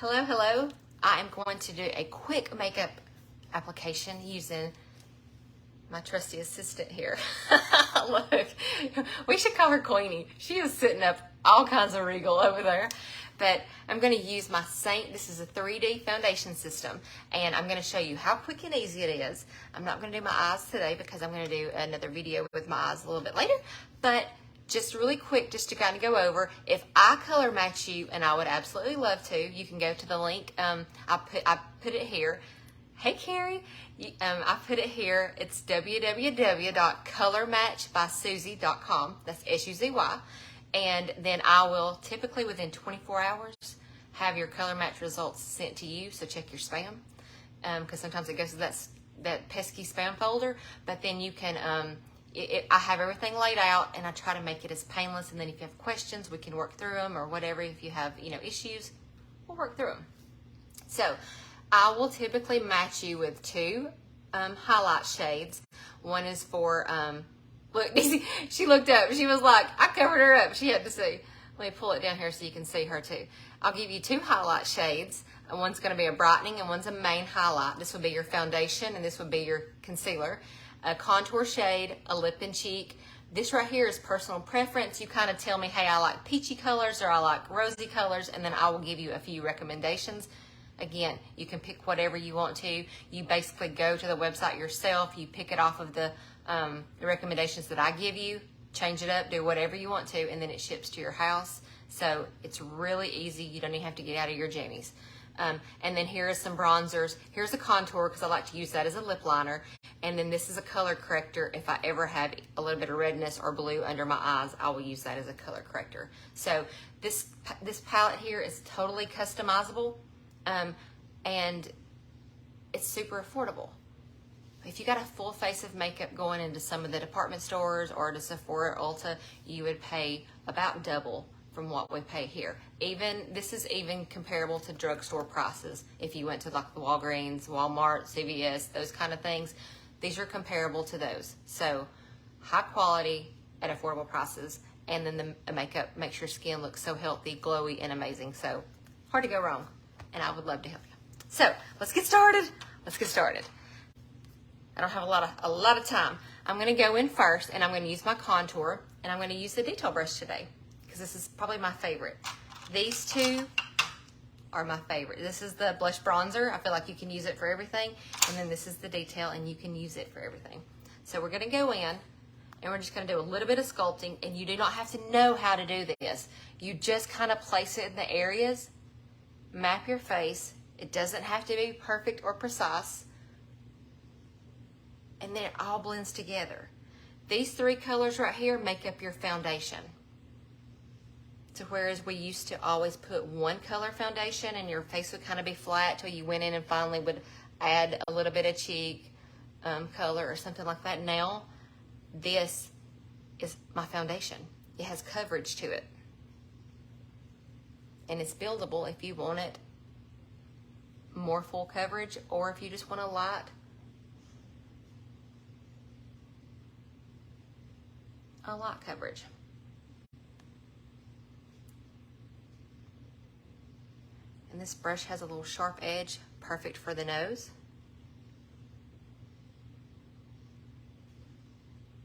Hello, hello. I am going to do a quick makeup application using my trusty assistant here. Look, we should call her Queenie. She is sitting up all kinds of regal over there. But I'm going to use my Seint, this is a 3D foundation system, and I'm going to show you how quick and easy it is. I'm not going to do my eyes today because I'm going to do another video with my eyes a little bit later, but just really quick, just to kind of go over, if I color match you, and I would absolutely love to, you can go to the link. I put it here. Hey, Carrie. I put it here. It's www.colormatchbysuzy.com. That's S-U-Z-Y. And then I will typically within 24 hours have your color match results sent to you. So check your spam, because sometimes it goes to that pesky spam folder. But then you can, I have everything laid out, and I try to make it as painless. And then if you have questions, we can work through them, or whatever. If you have issues, we'll work through them. So I will typically match you with two highlight shades. One is for, look, she looked up. She was like, I covered her up. She had to see. Let me pull it down here so you can see her too. I'll give you two highlight shades. One's going to be a brightening and one's a main highlight. This would be your foundation and this would be your concealer. A contour shade, a lip and cheek. This right here is personal preference. You kind of tell me, hey, I like peachy colors or I like rosy colors, and then I will give you a few recommendations. Again, you can pick whatever you want to. You basically go to the website yourself. You pick it off of the recommendations that I give you, change it up, do whatever you want to, and then it ships to your house. So it's really easy. You don't even have to get out of your jammies. And then here is some bronzers. Here's a contour because I like to use that as a lip liner. And then this is a color corrector. If I ever have a little bit of redness or blue under my eyes, I will use that as a color corrector. So this palette here is totally customizable. And it's super affordable. If you got a full face of makeup going into some of the department stores or to Sephora or Ulta, you would pay about double from what we pay here. This is even comparable to drugstore prices. If you went to like the Walgreens, Walmart, CVS, those kind of things, these are comparable to those. So high quality at affordable prices, and then the makeup makes your skin look so healthy, glowy, and amazing. So hard to go wrong, and I would love to help you. So let's get started. Let's get started. I don't have a lot of time. I'm going to go in first, and I'm going to use my contour, and I'm going to use the detail brush today because this is probably my favorite. These two are my favorite. This is the blush bronzer. I feel like you can use it for everything, and then this is the detail, and you can use it for everything. So we're going to go in, and we're just going to do a little bit of sculpting, and you do not have to know how to do this. You just kind of place it in the areas, map your face. It doesn't have to be perfect or precise. And then it all blends together. These three colors right here make up your foundation. So whereas we used to always put one color foundation and your face would kind of be flat till you went in and finally would add a little bit of cheek color or something like that. Now, this is my foundation. It has coverage to it. And it's buildable if you want it more full coverage, or if you just want a light coverage. And this brush has a little sharp edge, perfect for the nose.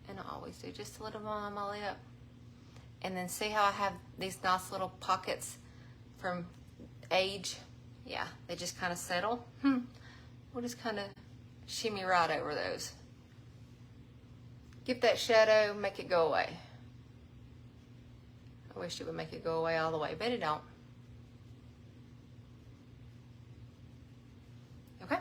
And I always do just a little on my lip. And then see how I have these nice little pockets from age? Yeah, they just kind of settle. We'll just kind of shimmy right over those. Get that shadow, make it go away. I wish it would make it go away all the way, but it don't. Okay,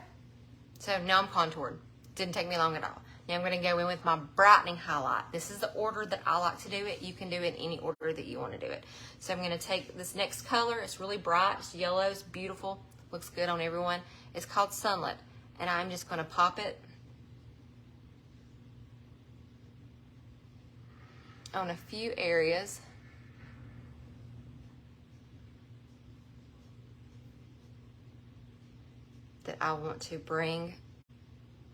so now I'm contoured. Didn't take me long at all. Now I'm going to go in with my brightening highlight. This is the order that I like to do it. You can do it in any order that you want to do it. So I'm going to take this next color. It's really bright. It's yellow. It's beautiful. Looks good on everyone. It's called Sunlit. And I'm just going to pop it on a few areas. That I want to bring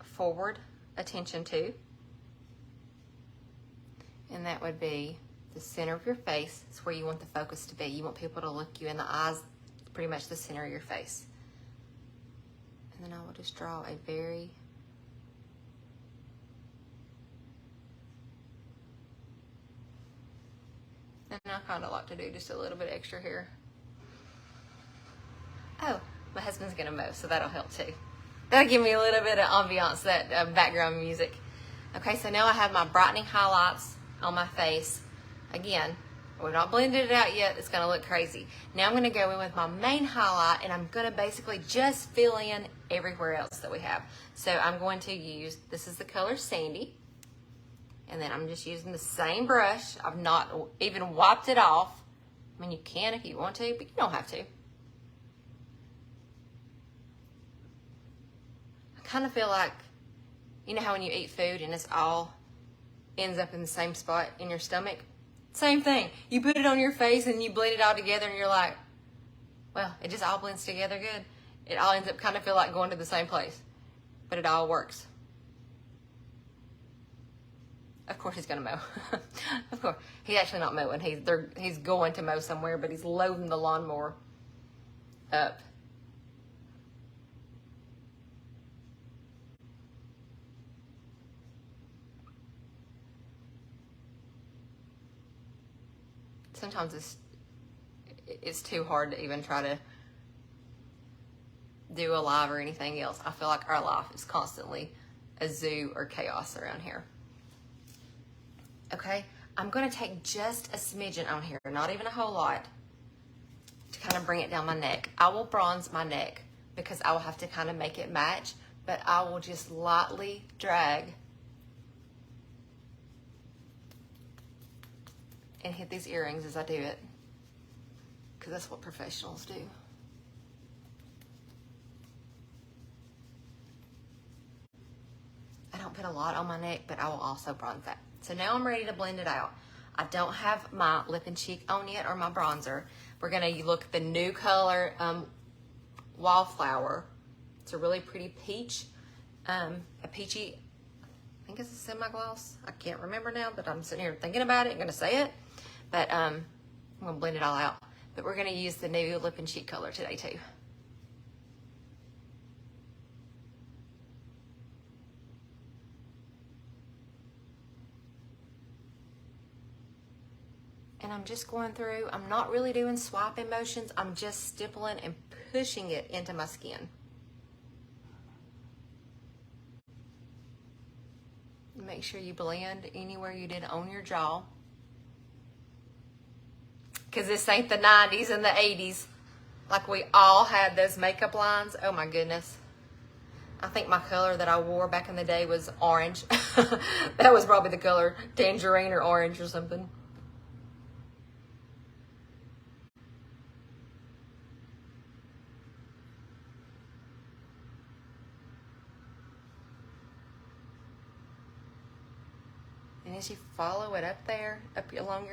forward attention to. And that would be the center of your face. It's where you want the focus to be. You want people to look you in the eyes pretty much the center of your face. And then I will just draw a very and I kind of like to do just a little bit extra here. Oh, my husband's gonna mow, so that'll help too. That'll give me a little bit of ambiance, that background music. Okay, so now I have my brightening highlights on my face. Again, we're not blended it out yet. It's gonna look crazy. Now I'm gonna go in with my main highlight, and I'm gonna basically just fill in everywhere else that we have. So I'm going to use, this is the color Sandy. And then I'm just using the same brush. I've not even wiped it off. I mean, you can if you want to, but you don't have to. I kind of feel like, you know how when you eat food and it's all ends up in the same spot in your stomach? Same thing. You put it on your face and you blend it all together and you're like, well, it just all blends together good. It all ends up kind of feel like going to the same place, but it all works. Of course he's gonna mow. Of course. He's actually not mowing. He's going to mow somewhere, but he's loading the lawnmower up. Sometimes it's too hard to even try to do a live or anything else. I feel like our life is constantly a zoo or chaos around here. Okay, I'm going to take just a smidgen on here, not even a whole lot, to kind of bring it down my neck. I will bronze my neck because I will have to kind of make it match, but I will just lightly drag and hit these earrings as I do it, because that's what professionals do. I don't put a lot on my neck, but I will also bronze that. So now I'm ready to blend it out. I don't have my lip and cheek on yet or my bronzer. We're gonna look at the new color Wallflower. It's a really pretty peach, a peachy, I think it's a semi-gloss. I can't remember now, but I'm sitting here thinking about it. I'm gonna say it, but I'm gonna blend it all out. But we're gonna use the new lip and cheek color today too. And I'm just going through, I'm not really doing swiping motions, I'm just stippling and pushing it into my skin. Make sure you blend anywhere you did on your jaw. Because this ain't the 90s and the 80s. Like we all had those makeup lines. Oh my goodness. I think my color that I wore back in the day was orange. That was probably the color tangerine or orange or something. And as you follow it up there, up along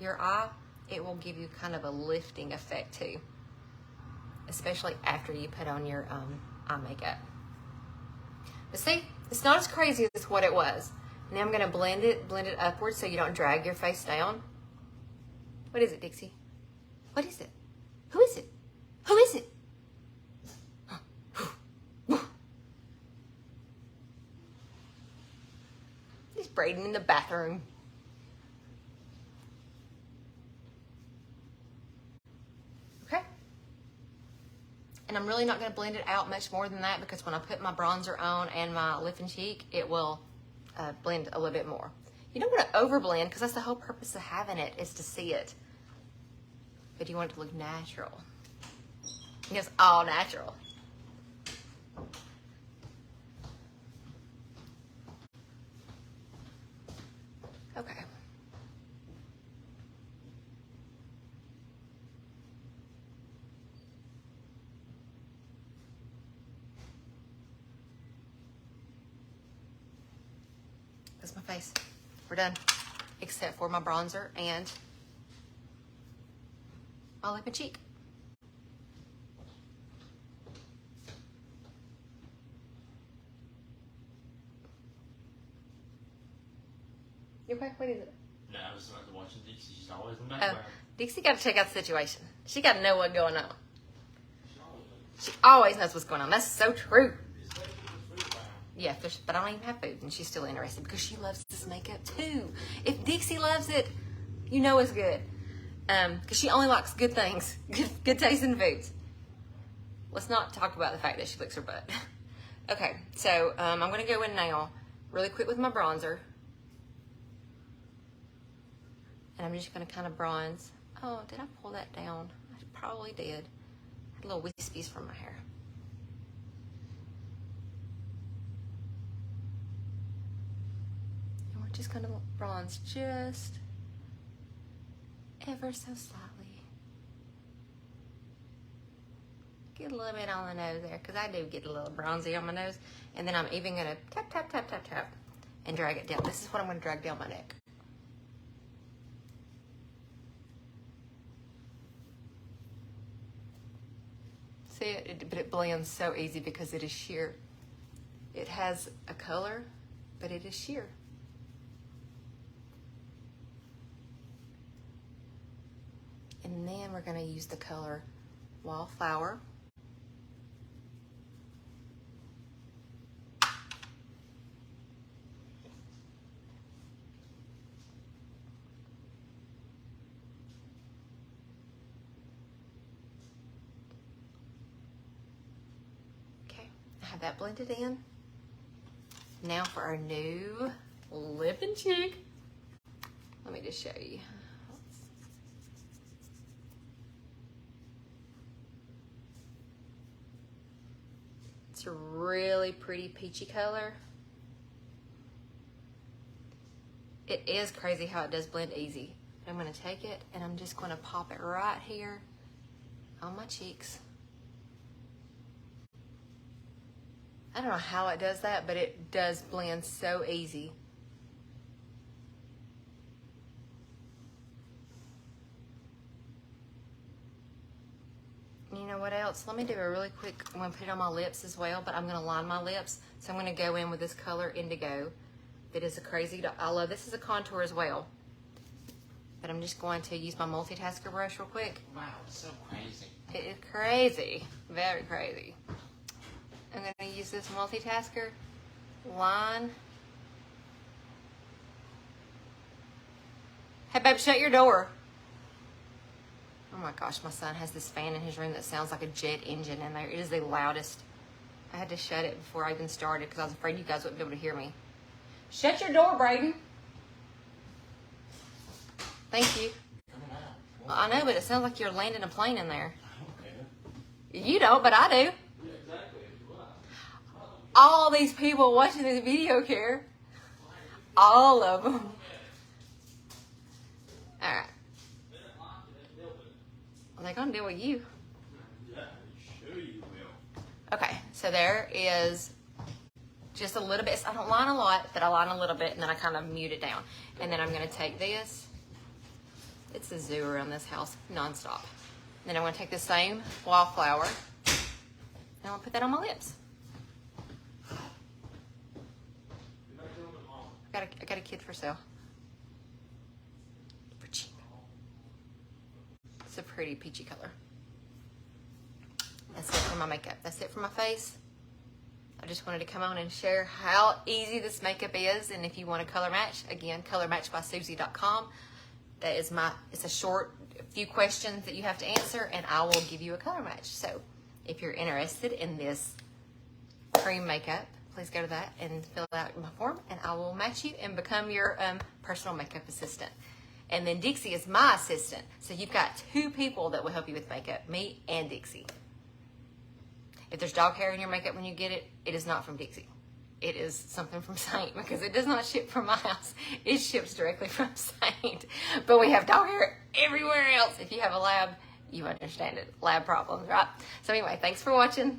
your eye, it will give you kind of a lifting effect too. Especially after you put on your eye makeup. But see, it's not as crazy as what it was. Now I'm gonna blend it upwards so you don't drag your face down. What is it, Dixie? What is it? Who is it? Who is it? He's braiding in the bathroom. Okay. And I'm really not going to blend it out much more than that because when I put my bronzer on and my lip and cheek, it will blend a little bit more. You don't want to overblend because that's the whole purpose of having it, is to see it. But you want it to look natural. It's all natural. Okay. That's my face. We're done. Except for my bronzer and my lip and cheek. You okay? What is it? No, I was watching Dixie. She's always in the background. Dixie got to check out the situation. She got to know what's going on. She always knows what's going on. That's so true. Yeah, but I don't even have food, and she's still interested because she loves this makeup too. If Dixie loves it, you know it's good. Because she only likes good things, good tasting foods. Let's not talk about the fact that she licks her butt. Okay, so I'm going to go in now really quick with my bronzer. And I'm just going to kind of bronze. Oh, did I pull that down? I probably did. I had little wispies from my hair. And we're just going to bronze just ever so slightly. Get a little bit on the nose there, because I do get a little bronzy on my nose. And then I'm even going to tap, tap, tap, tap, tap, and drag it down. This is what I'm going to drag down my neck. See it? But it blends so easy because it is sheer. It has a color, but it is sheer. And then we're going to use the color Wallflower. Okay, I have that blended in. Now for our new lip and cheek. Let me just show you. It's a really pretty peachy color. It is crazy how it does blend easy. I'm going to take it and I'm just going to pop it right here on my cheeks. I don't know how it does that, but it does blend so easy. You know what else? Let me do a really quick, I'm going to put it on my lips as well, but I'm going to line my lips. So I'm going to go in with this color Indigo. That is a crazy, I love this is a contour as well. But I'm just going to use my multitasker brush real quick. Wow, it's so crazy. It is crazy, very crazy. I'm going to use this multitasker, line. Hey babe, shut your door. Oh my gosh, my son has this fan in his room that sounds like a jet engine in there. It is the loudest. I had to shut it before I even started because I was afraid you guys wouldn't be able to hear me. Shut your door, Brayden. Thank you. Well, I know, but it sounds like you're landing a plane in there. You don't, but I do. Yeah, exactly. All these people watching this video care. All of them. All right. Well, they're going to deal with you. Yeah, sure you will. Okay, so there is just a little bit. I don't line a lot, but I line a little bit, and then I kind of mute it down. And then I'm going to take this. It's a zoo around this house, nonstop. Then I'm going to take the same Wallflower, and I'm going to put that on my lips. I got a kid for sale. For cheap. It's a pretty peachy color. That's it for my makeup. That's it for my face. I just wanted to come on and share how easy this makeup is. And if you want a color match, again, colormatchbysusie.com. That is it's a short few questions that you have to answer, and I will give you a color match. So if you're interested in this cream makeup, please go to that and fill out my form, and I will match you and become your personal makeup assistant. And then Dixie is my assistant. So you've got two people that will help you with makeup, me and Dixie. If there's dog hair in your makeup when you get it, it is not from Dixie. It is something from Seint, because it does not ship from my house. It ships directly from Seint. But we have dog hair everywhere else. If you have a lab, you understand it. Lab problems, right? So anyway, thanks for watching.